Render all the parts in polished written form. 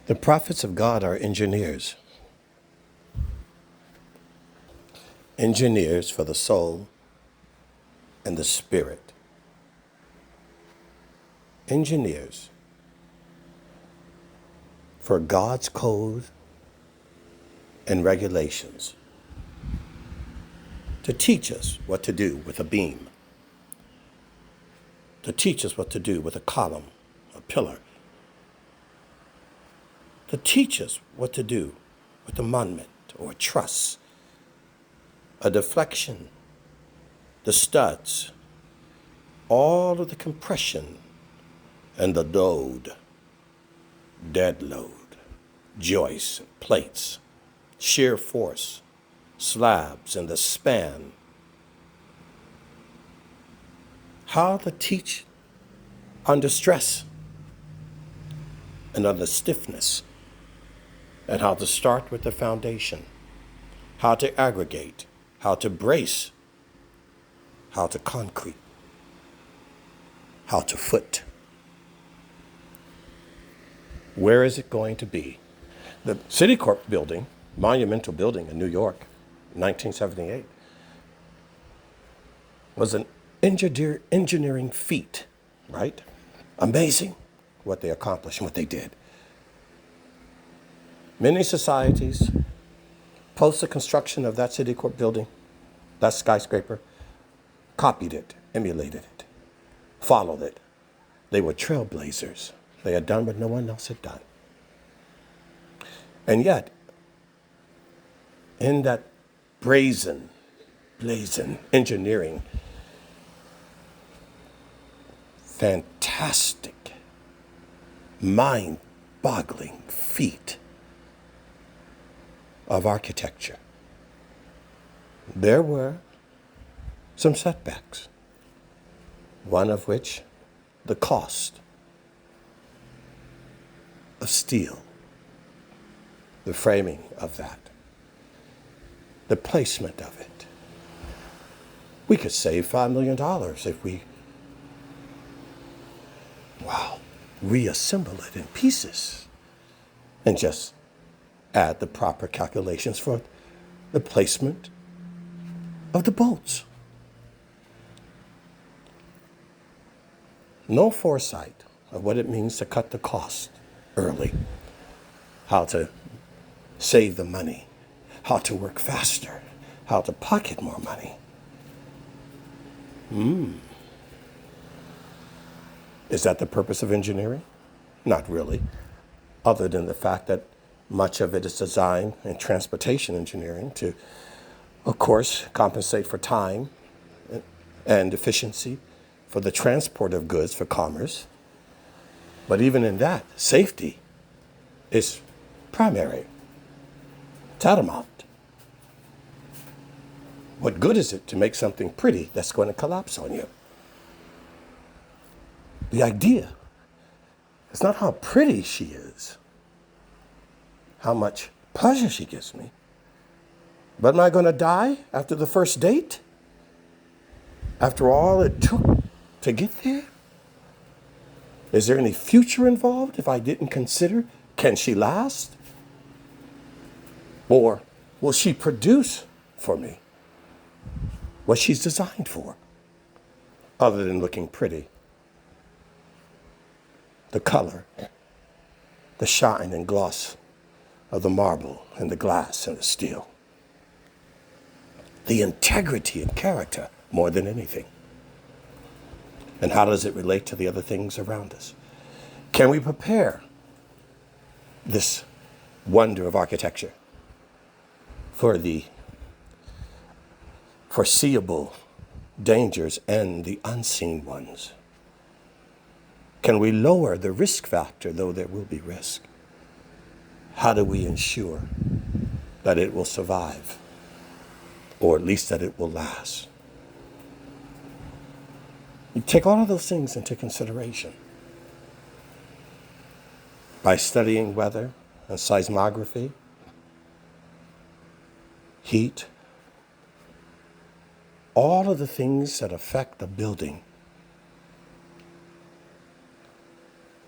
The prophets of God are engineers. Engineers for the soul and the spirit. Engineers for God's code and regulations to teach us what to do with a beam, to teach us what to do with a column, a pillar, to teach us what to do with a monument or a truss, a deflection, the studs, all of the compression and the load, dead load, joists, plates, shear force, slabs, and the span. How to teach under stress and under stiffness, and how to start with the foundation, how to aggregate, how to brace, how to concrete, how to foot. Where is it going to be? The Citicorp building, monumental building in New York, 1978, was an engineering feat, right? Amazing what they accomplished and what they did. Many societies, post the construction of that Citicorp building, that skyscraper, copied it, emulated it, followed it. They were trailblazers. They had done what no one else had done. And yet, in that blazing engineering, fantastic, mind-boggling feat of architecture, there were some setbacks, one of which the cost of steel, the framing of that, the placement of it. We could save $5 million if we, reassemble it in pieces and just add the proper calculations for the placement of the bolts. No foresight of what it means to cut the cost early, how to save the money, how to work faster, how to pocket more money. Is that the purpose of engineering? Not really, other than the fact that much of it is design and transportation engineering to, of course, compensate for time and efficiency for the transport of goods for commerce. But even in that, safety is primary, tantamount. What good is it to make something pretty that's going to collapse on you? The idea is not how pretty she is, how much pleasure she gives me, but am I going to die after the first date? After all it took to get there? Is there any future involved if I didn't consider, can she last? Or will she produce for me what she's designed for, other than looking pretty? The color, the shine and gloss of the marble and the glass and the steel. The integrity and character more than anything. And how does it relate to the other things around us? Can we prepare this wonder of architecture for the foreseeable dangers and the unseen ones? Can we lower the risk factor, though there will be risk? How do we ensure that it will survive, or at least that it will last? You take all of those things into consideration by studying weather and seismography, heat, all of the things that affect the building.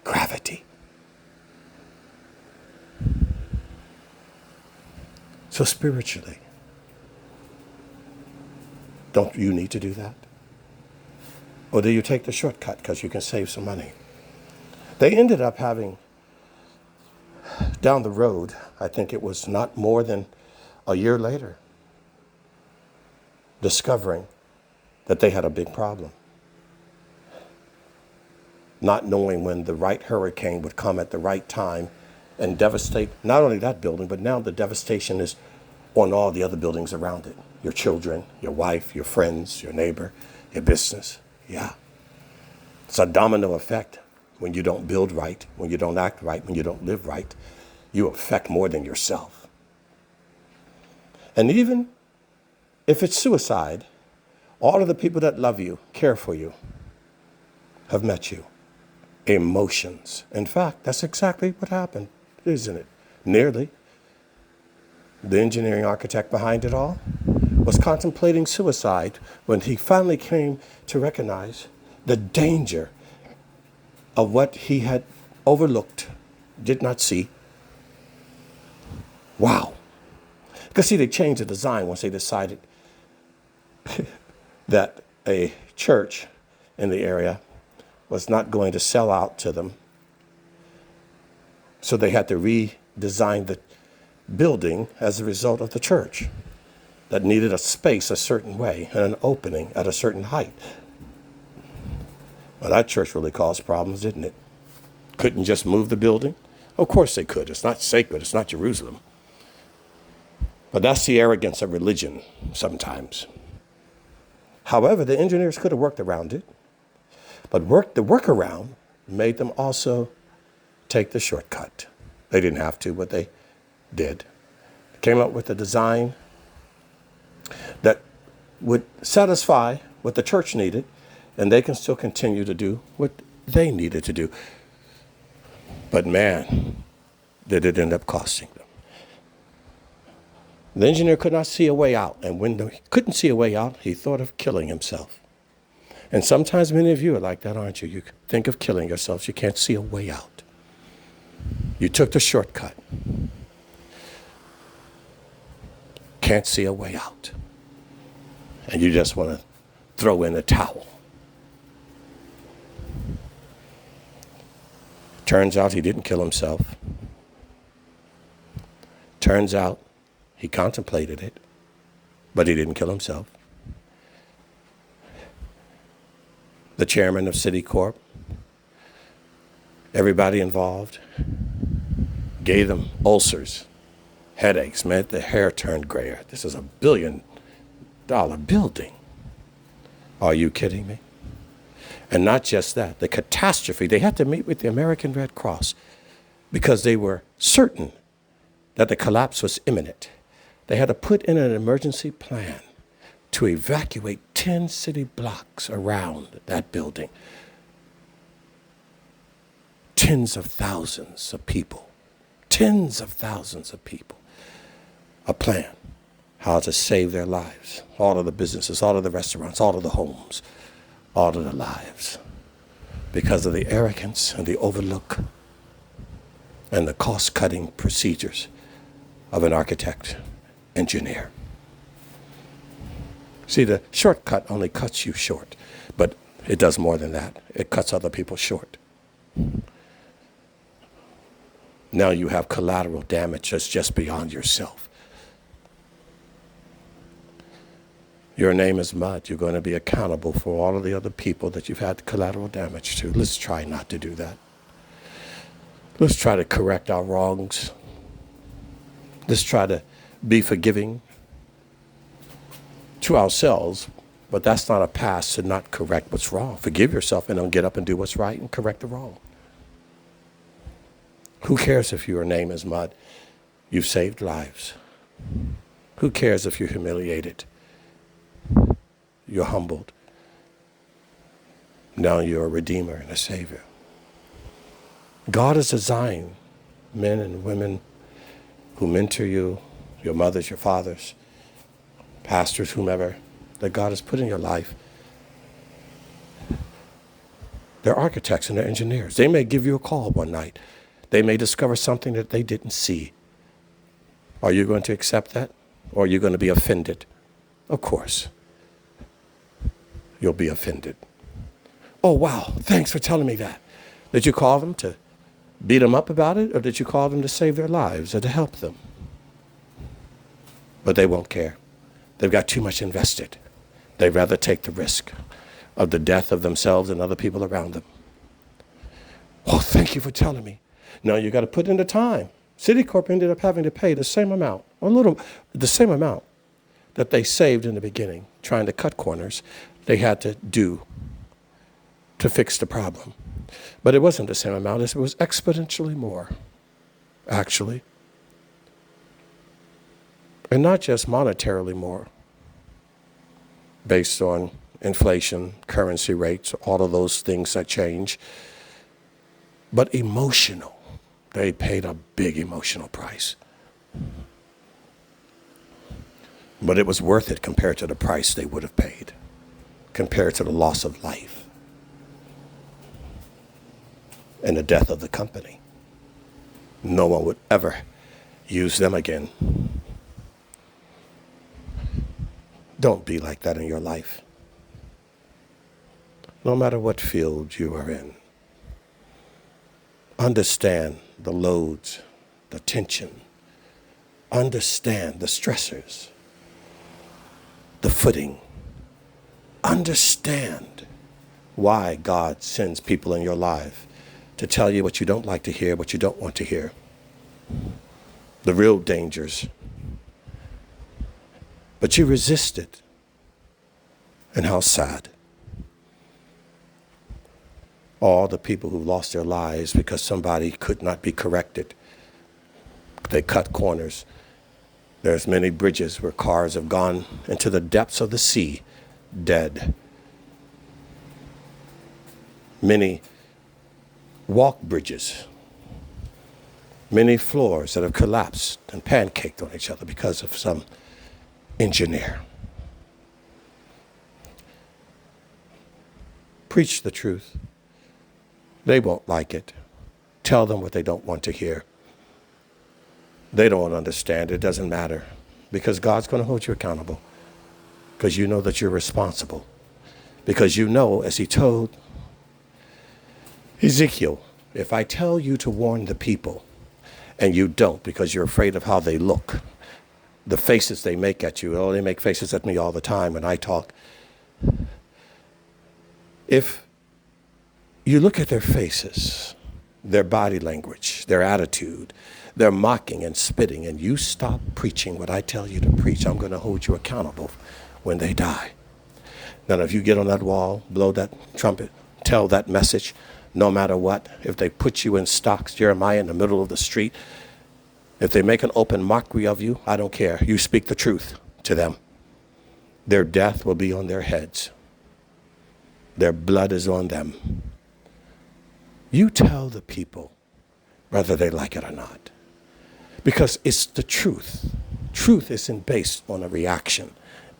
Gravity. So spiritually, don't you need to do that? Or do you take the shortcut because you can save some money? They ended up having, down the road, I think it was not more than a year later, discovering that they had a big problem. Not knowing when the right hurricane would come at the right time and devastate not only that building, but now the devastation is on all the other buildings around it. Your children, your wife, your friends, your neighbor, your business. Yeah. It's a domino effect. When you don't build right, when you don't act right, when you don't live right, you affect more than yourself. And even if it's suicide, all of the people that love you, care for you, have met you. Emotions. In fact, that's exactly what happened, isn't it? Nearly. The engineering architect behind it all was contemplating suicide when he finally came to recognize the danger of what he had overlooked, did not see. Wow. Because see, they changed the design once they decided that a church in the area was not going to sell out to them. So they had to redesign the building as a result of the church that needed a space a certain way and an opening at a certain height. Well, that church really caused problems, didn't it? Couldn't just move the building? Of course they could. It's not sacred. It's not Jerusalem. But that's the arrogance of religion sometimes. However, the engineers could have worked around it. But the workaround made them also take the shortcut. They didn't have to, but they did. They came up with a design that would satisfy what the church needed, and they can still continue to do what they needed to do. But man, did it end up costing them. The engineer could not see a way out, and when he couldn't see a way out, he thought of killing himself. And sometimes many of you are like that, aren't you? You think of killing yourselves. You can't see a way out. You took the shortcut. Can't see a way out. And you just want to throw in a towel. Turns out he didn't kill himself. Turns out he contemplated it, but he didn't kill himself. The chairman of Citicorp, everybody involved, gave them ulcers, headaches, made their hair turn grayer. This is $1 billion building. Are you kidding me? And not just that, the catastrophe. They had to meet with the American Red Cross because they were certain that the collapse was imminent. They had to put in an emergency plan to evacuate 10 city blocks around that building. Tens of thousands of people. A plan how to save their lives. All of the businesses, all of the restaurants, all of the homes, all of the lives. Because of the arrogance and the overlook and the cost-cutting procedures of an architect, engineer. See, the shortcut only cuts you short, but it does more than that. It cuts other people short. Now you have collateral damage that's just beyond yourself. Your name is mud. You're going to be accountable for all of the other people that you've had collateral damage to. Let's try not to do that. Let's try to correct our wrongs. Let's try to be forgiving to ourselves, but that's not a pass to not correct what's wrong. Forgive yourself and then get up and do what's right and correct the wrong. Who cares if your name is mud? You've saved lives. Who cares if you're humiliated? You're humbled. Now you're a redeemer and a savior. God has designed men and women who mentor you, your mothers, your fathers, pastors, whomever, that God has put in your life. They're architects and they're engineers. They may give you a call one night. They may discover something that they didn't see. Are you going to accept that? Or you're going to be offended. Of course, you'll be offended. Oh, wow, thanks for telling me that. Did you call them to beat them up about it, or did you call them to save their lives or to help them? But they won't care. They've got too much invested. They'd rather take the risk of the death of themselves and other people around them. Oh, thank you for telling me. No, you got to put in the time. Citicorp ended up having to pay the same amount, the same amount that they saved in the beginning, trying to cut corners, they had to do to fix the problem. But it wasn't the same amount, it was exponentially more, actually. And not just monetarily more, based on inflation, currency rates, all of those things that change, but emotional. They paid a big emotional price. But it was worth it compared to the price they would have paid, compared to the loss of life and the death of the company. No one would ever use them again. Don't be like that in your life. No matter what field you are in. Understand the loads, the tension. Understand the stressors, the footing. Understand why God sends people in your life to tell you what you don't like to hear, what you don't want to hear. The real dangers. But you resist it. And how sad. All the people who lost their lives because somebody could not be corrected. They cut corners. There's many bridges where cars have gone into the depths of the sea, dead. Many walk bridges. Many floors that have collapsed and pancaked on each other because of some engineer. Preach the truth. They won't like it. Tell them what they don't want to hear. They don't understand. It doesn't matter. Because God's going to hold you accountable. Because you know that you're responsible. Because you know, as he told Ezekiel, if I tell you to warn the people and you don't because you're afraid of how they look, the faces they make at you, oh, they make faces at me all the time when I talk. If you look at their faces, their body language, their attitude, their mocking and spitting, and you stop preaching what I tell you to preach, I'm going to hold you accountable when they die. Now, if you get on that wall, blow that trumpet, tell that message, no matter what, if they put you in stocks, Jeremiah, in the middle of the street, if they make an open mockery of you, I don't care. You speak the truth to them. Their death will be on their heads. Their blood is on them. You tell the people whether they like it or not. Because it's the truth. Truth isn't based on a reaction.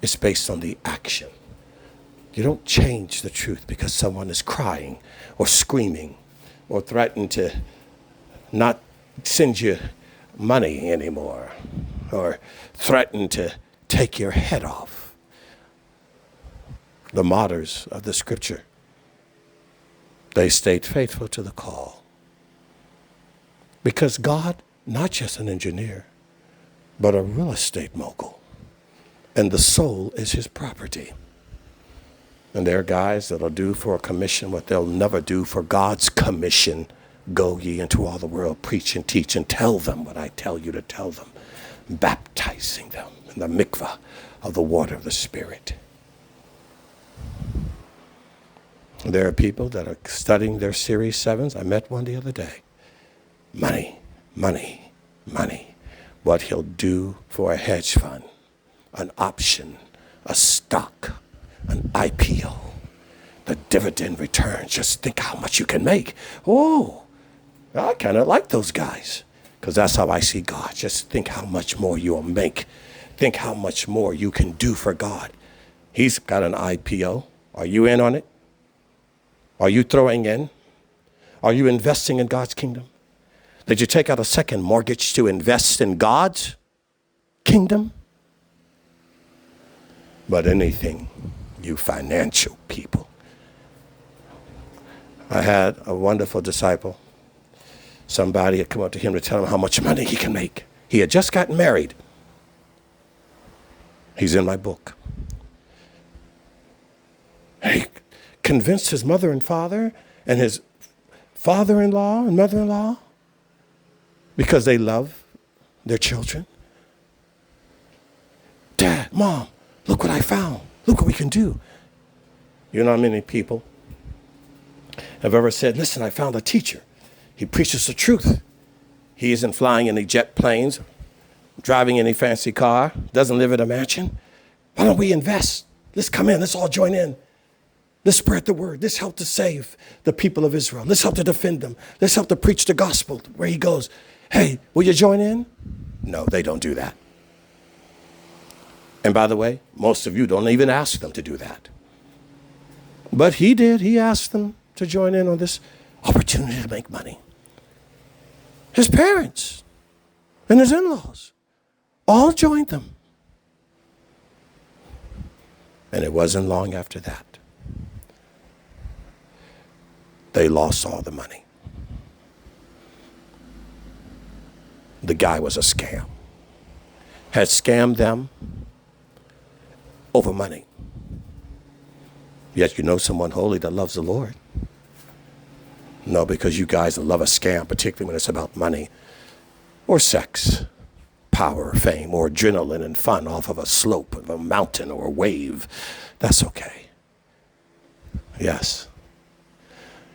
It's based on the action. You don't change the truth because someone is crying or screaming or threatened to not send you money anymore or threatened to take your head off. The martyrs of the scripture, they stayed faithful to the call. Because God, not just an engineer, but a real estate mogul. And the soul is his property. And there are guys that'll do for a commission what they'll never do for God's commission. Go ye into all the world, preach and teach and tell them what I tell you to tell them. Baptizing them in the mikvah of the water of the Spirit. There are people that are studying their Series 7s. I met one the other day. Money, money, money. What he'll do for a hedge fund, an option, a stock, an IPO, the dividend return. Just think how much you can make. Oh, I kind of like those guys because that's how I see God. Just think how much more you'll make. Think how much more you can do for God. He's got an IPO. Are you in on it? Are you throwing in? Are you investing in God's kingdom? Did you take out a second mortgage to invest in God's kingdom? but anything, you financial people. I had a wonderful disciple. Somebody had come up to him to tell him how much money he can make. He had just gotten married. He's in my book. He convinced his mother and father and his father-in-law and mother-in-law, because they love their children. Dad, Mom, look what I found. Look what we can do. You know how many people have ever said, listen, I found a teacher. He preaches the truth. He isn't flying any jet planes, driving any fancy car, doesn't live in a mansion. Why don't we invest? Let's come in. Let's all join in. Let's spread the word. Let's help to save the people of Israel. Let's help to defend them. Let's help to preach the gospel where he goes. Hey, will you join in? No, they don't do that. And by the way, most of you don't even ask them to do that. But he did. He asked them to join in on this opportunity to make money. His parents and his in-laws all joined them. And it wasn't long after that they lost all the money. The guy was a scam. Had scammed them over money. Yet you know someone holy that loves the Lord. No, because you guys love a scam, particularly when it's about money or sex, power, fame, or adrenaline and fun off of a slope of a mountain or a wave. That's okay. Yes.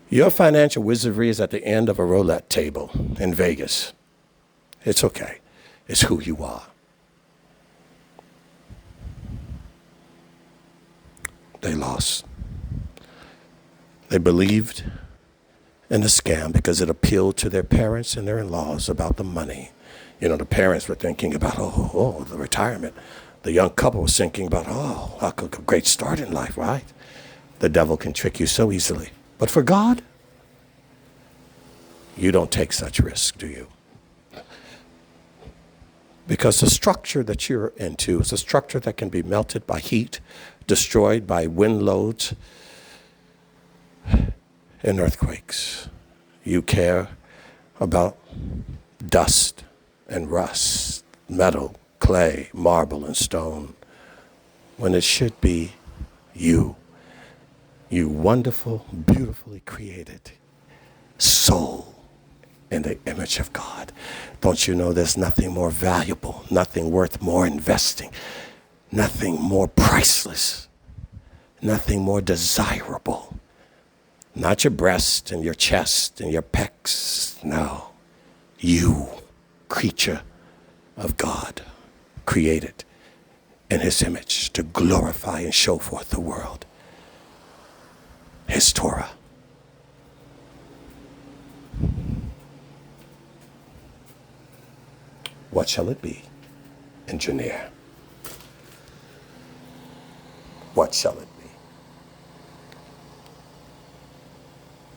Your financial wizardry is at the end of a roulette table in Vegas. It's okay. It's who you are. They lost. They believed in the scam because it appealed to their parents and their in-laws about the money. You know, the parents were thinking about, the retirement. The young couple was thinking about, a great start in life, right? The devil can trick you so easily. But for God, you don't take such risks, do you? Because the structure that you're into is a structure that can be melted by heat, destroyed by wind loads and earthquakes. You care about dust and rust, metal, clay, marble, and stone, when it should be you. You wonderful, beautifully created soul in the image of God. Don't you know there's nothing more valuable, nothing worth more investing, nothing more priceless, nothing more desirable? Not your breast and your chest and your pecs. No. You, creature of God, created in his image to glorify and show forth the world his Torah. What shall it be, engineer? What shall it be?